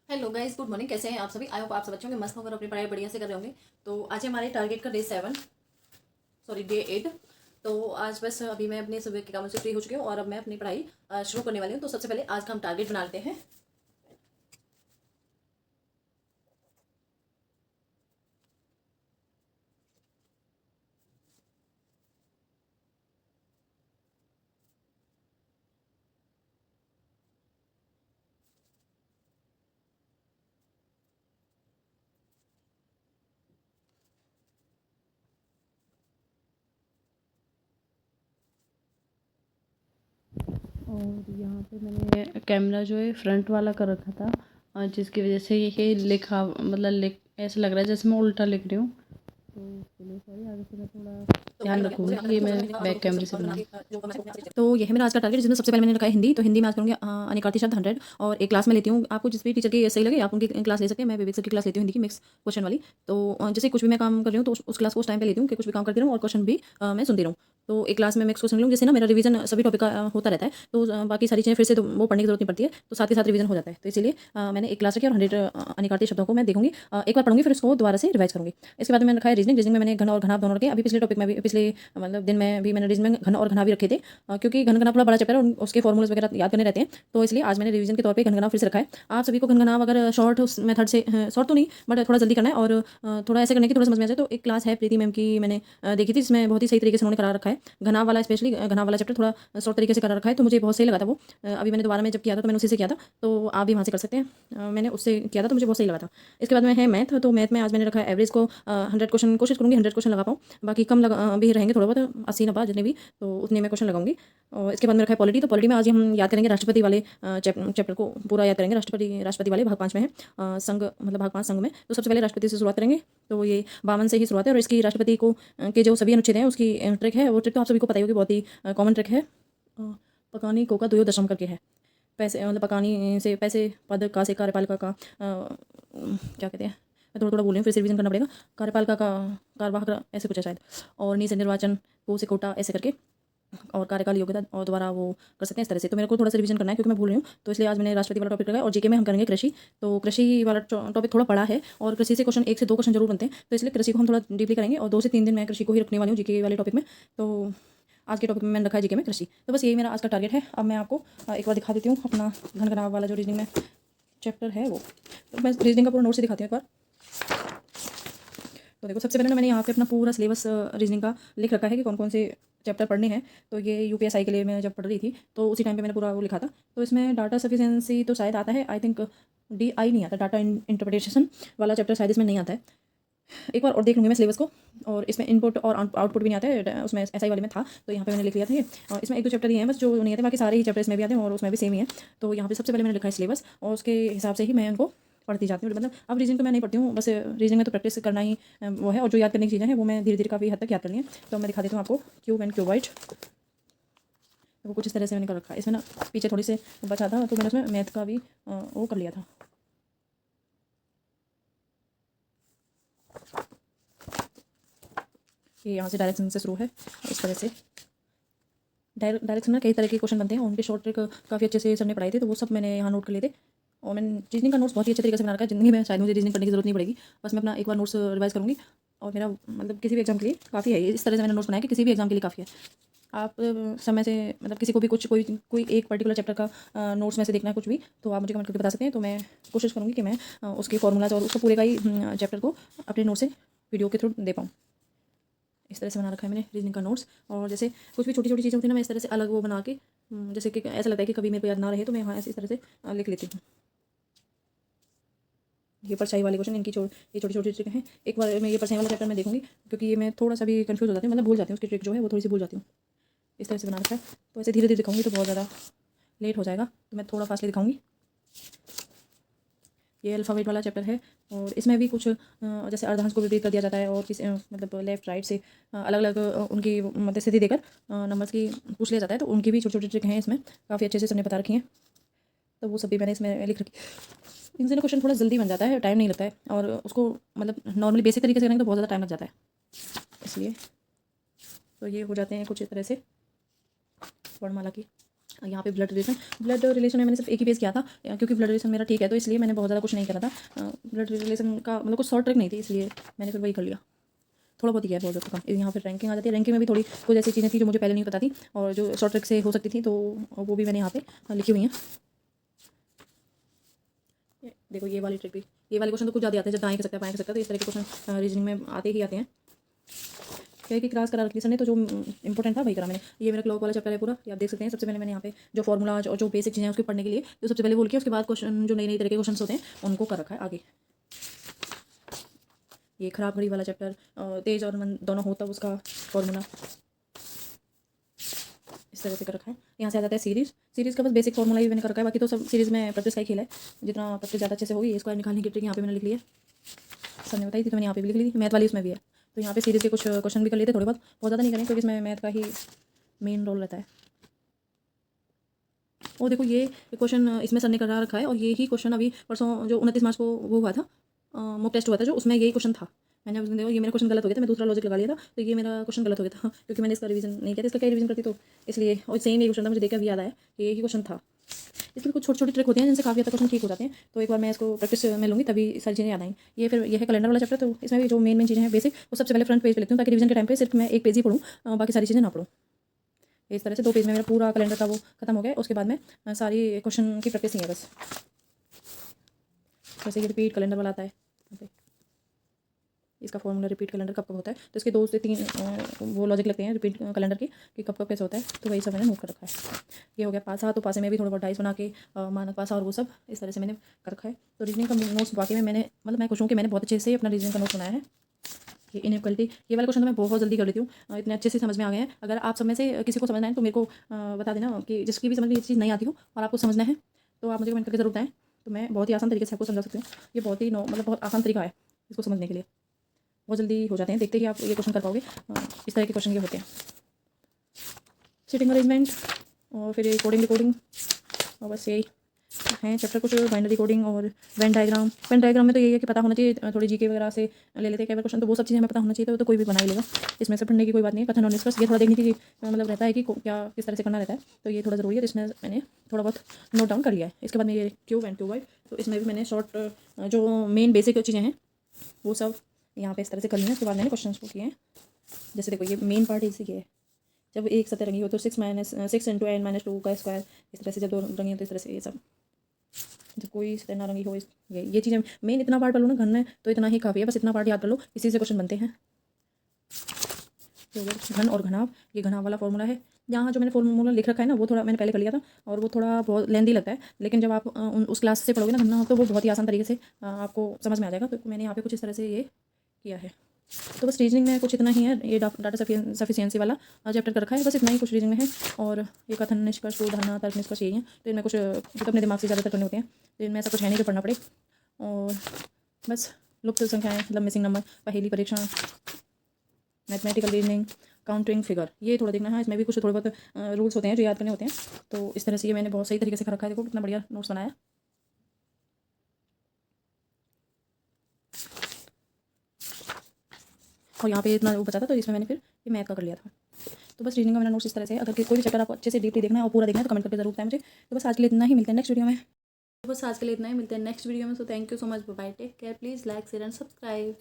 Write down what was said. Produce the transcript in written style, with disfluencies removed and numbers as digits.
Hello guys, good morning. कैसे हैं आप सभी? आई होप आप सब अच्छे होंगे, मस्त होंगे और अपनी पढ़ाई बढ़िया से कर रहे होंगे। तो आज है हमारे टारगेट का डे 8। तो आज बस अभी मैं अपने सुबह के कामों से फ्री हो चुकी हूँ और अब मैं अपनी पढ़ाई शुरू करने वाली हूँ। तो सबसे पहले आज का हम टारगेट बना लेते हैं। और यहाँ पे मैंने कैमरा जो है फ्रंट वाला कर रखा था, और जिसकी वजह से ये लिखा मतलब लिख ऐसा लग रहा है जैसे मैं उल्टा लिख रही हूँ। तो उसके लिए सॉरी, आगे से मैं थोड़ा ध्यान रखूँगी कि ये मैं बैक कैमरे से बनाऊँ। तो ये है मेरा आज का टारगेट, जिसमें सबसे पहले मैंने रखा है हिंदी। तो हिंदी में आज करूँगी अनिकार्ती शब्द 100। और एक क्लास में लेती हूँ, आपको जिस भी टीचर की सही लगे आप उनकी क्लास ले सकते हैं। मैं विवेक सर की क्लास लेती हूँ हिंदी की, मिक्स क्वेश्चन वाली। तो जैसे कुछ भी मैं काम कर रही हूँ तो उस क्लास को उस टाइम पे लेती हूँ कि कुछ भी काम करती रहूँ और क्वेश्चन भी मैं सुनती रहूँ। तो एक क्लास में मिक्स क्वेश्चन लूँ, जिससे ना मेरा रिवीजन सभी टॉपिक का होता रहता है। तो बाकी सारी चीज़ें फिर से तो वो पढ़ने की जरूरत नहीं पड़ती है, तो साथ के साथ रिवीजन हो जाता है। तो इसीलिए मैंने एक क्लास रखी और 100 अनिकार्ती शब्दों को मैं देखूंगी, एक बार पढ़ूंगी, फिर उसको दोबारा से रिवाइज करूंगी। इसके बाद मैंने रखा है रीजनिंग। रीजनिंग में मैंने घन और घनाभ दोनों रखे। अभी पिछले टॉपिक में भी, पिछले मतलब दिन में भी मैंने रीजनिंग में घन और घनाभ भी रखे थे, क्योंकि घन घनाभ थोड़ा बड़ा चैप्टर है और उसके फॉर्मूल्स वगैरह याद करने रहते हैं। तो इसलिए आज मैंने रिवीजन के तौर पे घन घनाभ फिर से रखा है। आप सभी को घन घनाभ अगर शॉर्ट मेथड से, शॉर्ट तो नहीं बट थोड़ा जल्दी करना है और थोड़ा ऐसे करने की थोड़ा समझ में आ जाए, तो एक क्लास है प्रीति मैम की, मैंने देखी थी, जिसमें बहुत ही सही तरीके से उन्होंने करा रखा है। घनाभ वाला, स्पेशली घनाभ वाला चैप्टर थोड़ा शॉर्ट तरीके से करा रखा है, तो मुझे बहुत सही लगा था वो। अभी मैंने दोबारा में जब किया था तो मैंने उसी से किया था, तो आप भी वहाँ से कर सकते हैं। मैंने उससे किया था तो मुझे बहुत सही लगा था। इसके बाद में है मैथ। तो मैथ में आज मैंने रखा है एवरेज को 100 क्वेश्चन, कोशिश करूँगी 100 क्वेश्चन लगा पाऊँ। बाकी कम लगा भी रहेंगे थोड़ा बहुत, 80-90 जितने भी, तो उतने मैं क्वेश्चन लगाऊंगी। और इसके बाद में रखा है पॉलिटी। तो पॉलिटी में आज हम याद करेंगे राष्ट्रपति वाले चैप्टर को पूरा याद करेंगे। राष्ट्रपति राष्ट्रपति वाले भाग 5 में है, संघ मतलब भाग 5 संघ में। तो सबसे पहले राष्ट्रपति से शुरुआत करेंगे। तो ये 52 से ही शुरुआत है, और इसकी राष्ट्रपति को के जो सभी अनुच्छेद हैं उसकी ट्रिक है। वो ट्रिक तो आप सभी को पता ही होगी, बहुत ही कॉमन ट्रिक है। पकानी को का दुयो दशम करके है। पैसे मतलब पकानी से पैसे, पद का से कार्यपालिका का क्या कहते हैं, मैं थोड़ा थोड़ा बोल रही हूँ, फिर से रिवीजन करना पड़ेगा। कार्यपालिका का कार्यवाहक ऐसे कुछ है शायद। और नी से निर्वाचन, को से कोटा, ऐसे करके। और कार्यकाल योग्यता और दोबारा वो कर सकते हैं इस तरह से। तो मेरे को थोड़ा सा रिवीजन करना है क्योंकि मैं भूल रही हूँ। तो इसलिए आज मैंने राष्ट्रपति वाला टॉपिक रखा है। और जीके में हम करेंगे कृषि। तो कृषि वाला टॉपिक थोड़ा बड़ा है और कृषि से क्वेश्चन 1 से 2 क्वेश्चन जरूर बनते हैं, तो इसलिए कृषि को हम थोड़ा डीपली करेंगे। और 2 से 3 दिन मैं कृषि को ही रखने वाली हूँ जीके वाले टॉपिक में। तो आज के टॉपिक में मैंने रखा है जीके में कृषि। तो बस यही मेरा आज का टारगेट है। अब मैं आपको एक बार दिखा देती हूँ अपना घन घनाभ वाला जो रीजनिंग में चैप्टर है वो। तो मैं रीजनिंग का पूरा नोट से दिखाती हूँ एक बार। तो देखो, सबसे पहले ना मैंने यहाँ पे अपना पूरा सिलेबस रीजनिंग का लिख रखा है कि कौन कौन से चैप्टर पढ़ने हैं। तो ये यूपीएसआई के लिए मैं जब पढ़ रही थी तो उसी टाइम पे मैंने पूरा वो लिखा था। तो इसमें डाटा सफिशिएंसी तो शायद आता है, आई थिंक डी आई नहीं आता, डाटा इंटरप्रिटेशन वाला चैप्टर शायद इसमें नहीं आता है। एक बार और देख लूँगी मैं सिलेबस को। और इसमें इनपुट और आउटपुट भी नहीं आता है, उसमें एसआई वाले में था, तो यहाँ पे मैंने लिख लिया था ये। और इसमें 1-2 चैप्टर ही हैं बस जो नहीं आते, बाकी सारे ही चैप्टर इसमें भी आते हैं और उसमें भी सेम ही है। तो यहाँ पे सबसे पहले मैंने लिखा है सिलेबस, और उसके हिसाब से ही मैं उनको पढ़ती जाती हूँ। मतलब अब रीजनिंग तो मैं नहीं पढ़ती हूँ, बस रीजनिंग में तो प्रैक्टिस करना ही वो है, और जो याद करने की चीज़ें हैं वो मैं धीरे धीरे काफ़ी हद तक याद करनी है। तो मैं दिखा देती हूँ आपको क्यूब एंड क्यूबाइट। तो वो कुछ इस तरह से मैंने कर रखा है। इसमें ना पीछे थोड़ी से बचा था, तो मैंने उसमें मैथ का भी वो कर लिया था। ये यहाँ से डायरेक्शन से शुरू है, इस तरह से डायरेक्शन में कई तरह के क्वेश्चन बनते हैं, उनके शॉर्ट ट्रिक काफ़ी अच्छे से सर ने पढ़ाई थी, तो वो सब मैंने यहाँ नोट कर लिए थे। और मैंने रीजनिंग का नोट्स बहुत ही अच्छे तरीके से बना रखा है, जिंदगी में शायद मुझे रीजनिंग पढ़ने की जरूरत नहीं पड़ेगी। बस मैं अपना एक बार नोट्स रिवाइज करूँगी और मेरा मतलब किसी भी एग्जाम के लिए काफ़ी है। इस तरह से मैंने नोट्स बनाया कि किसी भी एग्जाम के लिए काफ़ी है। आप समय से मतलब किसी को भी कुछ कोई एक पर्टिकुलर चैप्टर का नोट्स में से देखना है कुछ भी, तो आप मुझे कमेंट करके बता सकते हैं। तो मैं कोशिश करूँगी कि मैं उसके फॉर्मूलाज और उसको पूरे का ही चैप्टर को अपने नोट से वीडियो के थ्रू दे पाऊँ। इस तरह से बना रखा है मैंने रीजनिंग का नोट्स। और जैसे कुछ भी छोटी छोटी चीज़ें होती है ना, मैं इस तरह से अलग वो बना के, जैसे कि ऐसा लगता है कि कभी मेरे को याद ना रहे तो मैं यहाँ ऐसे इस तरह से लिख लेती हूँ। ये परछाई वाले क्वेश्चन, इनकी ये छोटी छोटी ट्रिक हैं। एक बार मैं ये परछाई वाला चैप्टर में देखूंगी, क्योंकि ये मैं थोड़ा सा भी कंफ्यूज हो जाती हूँ, मतलब भूल जाती हूँ उसकी ट्रिक जो है वो थोड़ी सी भूल जाती हूँ। इस तरह से बना रखा है। तो ऐसे धीरे धीरे दिखाऊंगी तो बहुत ज़्यादा लेट हो जाएगा, तो मैं थोड़ा फास्टली दिखाऊंगी। ये अल्फ़ाबेट वाला चैप्टर है, और इसमें भी कुछ जैसे अर्धांश को विपरीत कर दिया जाता है, और किसी मतलब लेफ्ट राइट से अलग अलग उनकी मतलब स्थिति देकर नंबर्स की पूछ लिया जाता है। तो उनकी भी छोटी छोटी ट्रिक हैं इसमें, काफ़ी अच्छे से सबने बता रखी हैं। तो वो सब भी मैंने इसमें लिख रखी। इनसे ना क्वेश्चन थोड़ा जल्दी बन जाता है, टाइम नहीं लगता है, और उसको मतलब नॉर्मली बेसिक तरीके से करेंगे तो बहुत ज़्यादा टाइम लग जाता है, इसलिए। तो ये हो जाते हैं कुछ इस तरह से वर्णमाला की। यहाँ पे ब्लड रिलेशन में मैंने सिर्फ एक ही पेज किया था, क्योंकि ब्लड रिलेशन मेरा ठीक है तो इसलिए मैंने बहुत ज़्यादा कुछ नहीं करा था। ब्लड रिलेशन का मतलब कुछ शॉर्ट ट्रिक नहीं थी, इसलिए मैंने फिर वही कर लिया। थोड़ा बहुत ही है, बहुत ज़्यादा कम। यहाँ पर रैंकिंग आ जाती है। रैंकिंग में भी थोड़ी कुछ ऐसी चीज़ें थी जो मुझे पहले नहीं पता थी और जो शॉर्ट ट्रिक से हो सकती थी, तो वो भी मैंने यहाँ पे लिखी हुई हैं। देखो ये वाली ट्रिक भी, ये वाले क्वेश्चन तो कुछ ज़्यादा आते हैं, जब दाएँ कर सकते हैं बाएँ कर सकते हैं, तो इस तरह के क्वेश्चन रीजनिंग में आते ही आते हैं। क्या कि क्लास करा रखी सर ने, तो जो इंपॉर्टेंट था वही करा मैंने। ये मेरा क्लॉक वाला चैप्टर है पूरा, ये आप देख सकते हैं। सबसे पहले मैंने यहाँ पे जो फॉर्मूला और जो बेसिक चीज़ें हैं उसके पढ़ने के लिए तो सबसे पहले बोल के उसके बाद क्वेश्चन जो नई नई तरह के क्वेश्चन होते हैं उनको कर रखा है आगे। ये खराब घड़ी वाला चैप्टर, तेज और मन दोनों हो तब उसका फॉर्मूला इस तरह से कर रखा है। यहाँ से आ जाता है सीरीज़ का बस बेसिक फॉर्मूला ही मैंने कर रखा है, बाकी तो सब सीरीज़ में प्रैक्टिस का ही खेल है। जितना प्रैक्टिस ज़्यादा अच्छे से होगी, स्क्वायर निकालने की ट्रिक यहाँ पे मैंने लिख ली है, सर ने बताई थी तो मैंने यहाँ पे भी लिख ली थी। मैथ वाली उसमें भी है, तो यहाँ पे सीरीज़ के कुछ क्वेश्चन भी कर लेते थोड़े बहुत ज़्यादा नहीं करें, क्योंकि इसमें मैथ का ही मेन रोल रहता है। और देखो ये क्वेश्चन इसमें सर ने करा रखा है, और ये ही क्वेश्चन अभी परसों जो 29 मार्च को वो हुआ था, मॉक टेस्ट हुआ था, जो उसमें यही क्वेश्चन था। मैंने उसमें देखो ये मेरा क्वेश्चन गलत हो गया था, मैं दूसरा लॉजिक लगा लिया था, तो ये मेरा क्वेश्चन गलत हो गया था क्योंकि मैंने इसका रिवीजन नहीं किया था। इसका क्या रिवीजन करती तो इसलिए, और सेम ये क्वेश्चन था, मुझे देखकर भी याद आया कि यही क्वेश्चन था। इसमें कुछ छोटी छोटी ट्रिक होती हैं जिनसे काफ़ी ज़्यादा क्वेश्चन ठीक हो जाते हैं, तो एक बार मैं इसको प्रैक्टिस में लूँगी तभी सारी चीज़ें याद आएंगी। ये फिर ये है कैलेंडर वाला चैप्टर, तो इसमें भी जो मेन चीज़ें हैं बेसिक, वो सबसे पहले फ्रंट पेज पे लिखती हूँ, ताकि रिवीजन के टाइम पे सिर्फ मैं एक पेज ही पढ़ूँ, बाकी सारी चीज़ें ना पढ़ूँ। इस तरह से 2 पेज में मेरा पूरा कैलेंडर था वो खत्म हो गया। उसके बाद में सारी क्वेश्चन की प्रैक्टिस ही है बस। जैसे ये रिपीट कैलेंडर वाला आता है, यहाँ पे इसका फॉर्मूला रिपीट कैलेंडर कब कब होता है, तो इसके 2 से 3 वो लॉजिक लगते हैं रिपीट कैलेंडर की कि कब कब कैसे होता है, तो वही सब मैंने नोट कर रखा है। ये हो गया पासा, तो पासे में भी थोड़ा बहुत डाइस बना के मानक पासा और वो सब इस तरह से मैंने कर रखा है। तो रीजनिंग का नोट्स वाकई में मैंने मतलब मैं खुश हूँ कि मैंने बहुत अच्छे से अपना रीजनिंग का नोट बनाया है। ये इनइक्वालिटी, ये वाला क्वेश्चन तो मैं बहुत जल्दी कर लेती हूँ, इतने अच्छे से समझ में आ गए हैं। अगर आप सब में से किसी को समझना है तो मेरे को बता देना, कि जिसकी भी समझ में ये चीज़ नहीं आती हो और आपको समझना है तो आप मुझे कमेंट करके ज़रूर बताएं, तो मैं बहुत ही आसान तरीके से आपको समझा सकती हूँ। ये बहुत ही मतलब बहुत आसान तरीका है इसको समझने के लिए, बहुत जल्दी हो जाते हैं, देखते ही आप ये क्वेश्चन कर पाओगे। इस तरह के क्वेश्चन ये होते हैं, सीटिंग अरेंजमेंट और फिर ये कोडिंग डिकोडिंग, और बस यही हैं चैप्टर कुछ। बाइनरी कोडिंग और वेन डायग्राम में तो यही है कि पता होना चाहिए, थोड़ी जीके वगैरह से ले लेते हैं कई बार क्वेश्चन, तो वो सब चीज़ें हमें पता होना चाहिए, तो कोई भी बना ही लेगा। इसमें से पढ़ने की कोई बात नहीं है। कथन और निष्कर्ष ये थोड़ा देखने की मतलब रहता है कि क्या किस तरह से करना रहता है, तो ये थोड़ा ज़रूरी है, जिसमें मैंने थोड़ा बहुत नोट डाउन कर लिया है। इसके बाद में ये क्यूब एंड क्यूबॉइड, तो इसमें भी मैंने शॉर्ट जो मेन बेसिक चीज़ें हैं वो सब यहाँ पे इस तरह से कर ली है। उसके बाद मैंने क्वेश्चन को किए हैं। जैसे देखो ये मेन पार्ट इसी के है, जब एक सतह रंगी हो तो 6 इंटू n माइनस 2 का स्क्वायर, इस तरह से जब 2 रंगी हो तो इस तरह से ये सब, जब कोई सतह ना रंगी हो ये चीज़ें मेन इतना पार्ट पढ़ लो ना घन में, तो इतना ही काफ़ी है, बस इतना पार्ट याद कर लो, इसी से क्वेश्चन बनते हैं। तो घन और घनाव, ये घनाव वाला फॉर्मूला है। यहाँ जो मैंने फॉर्मूला लिख रखा है ना, वो थोड़ा मैंने पहले कर लिया था और वो थोड़ा बहुत लेंदी लगता है, लेकिन जब आप उस क्लास से पढ़ोगे ना घनाव, तो वो बहुत ही आसान तरीके से आपको समझ में आ जाएगा। तो मैंने यहाँ पे कुछ इस तरह से ये किया है। तो बस रीजनिंग में कुछ इतना ही है। ये डाटा सफिशिएंसी वाला चैप्टर कर रखा है, बस इतना ही कुछ रीजनिंग में है। और ये कथन निष्कर्ष उदाहरण तर्क निष्कर्ष यही है, तो इनमें कुछ जो अपने दिमाग से ज़्यादातर करने होते हैं, तो इनमें ऐसा कुछ है नहीं कि पढ़ना पड़े। और बस लुप्त संख्याएँ मतलब मिसिंग नंबर, पहेली परीक्षण, मैथमेटिकल रीजनिंग, काउंटिंग फिगर, ये थोड़ा देखना है। इसमें भी कुछ थोड़े बहुत रूल्स होते हैं जो याद करने होते हैं, तो इस तरह से ये मैंने बहुत सही तरीके से कर रखा है। देखो कितना बढ़िया नोट्स बनाया। और यहाँ पे इतना वो बचा था, तो इसमें मैंने फिर ये मैथ का कर लिया था। तो बस रीजनिंग का मेरा नोट्स इस तरह से है। अगर कोई भी चैप्टर आपको अच्छे से डीपली देखना है और पूरा देखना है तो कमेंट करके जरूर बताएं मुझे। तो बस आज के लिए इतना ही, मिलते हैं नेक्स्ट वीडियो में। तो बस आज के लिए इतना ही, मिलते हैं नेक्स्ट वीडियो में। So thank you so much, bye, take care, please like share and subscribe.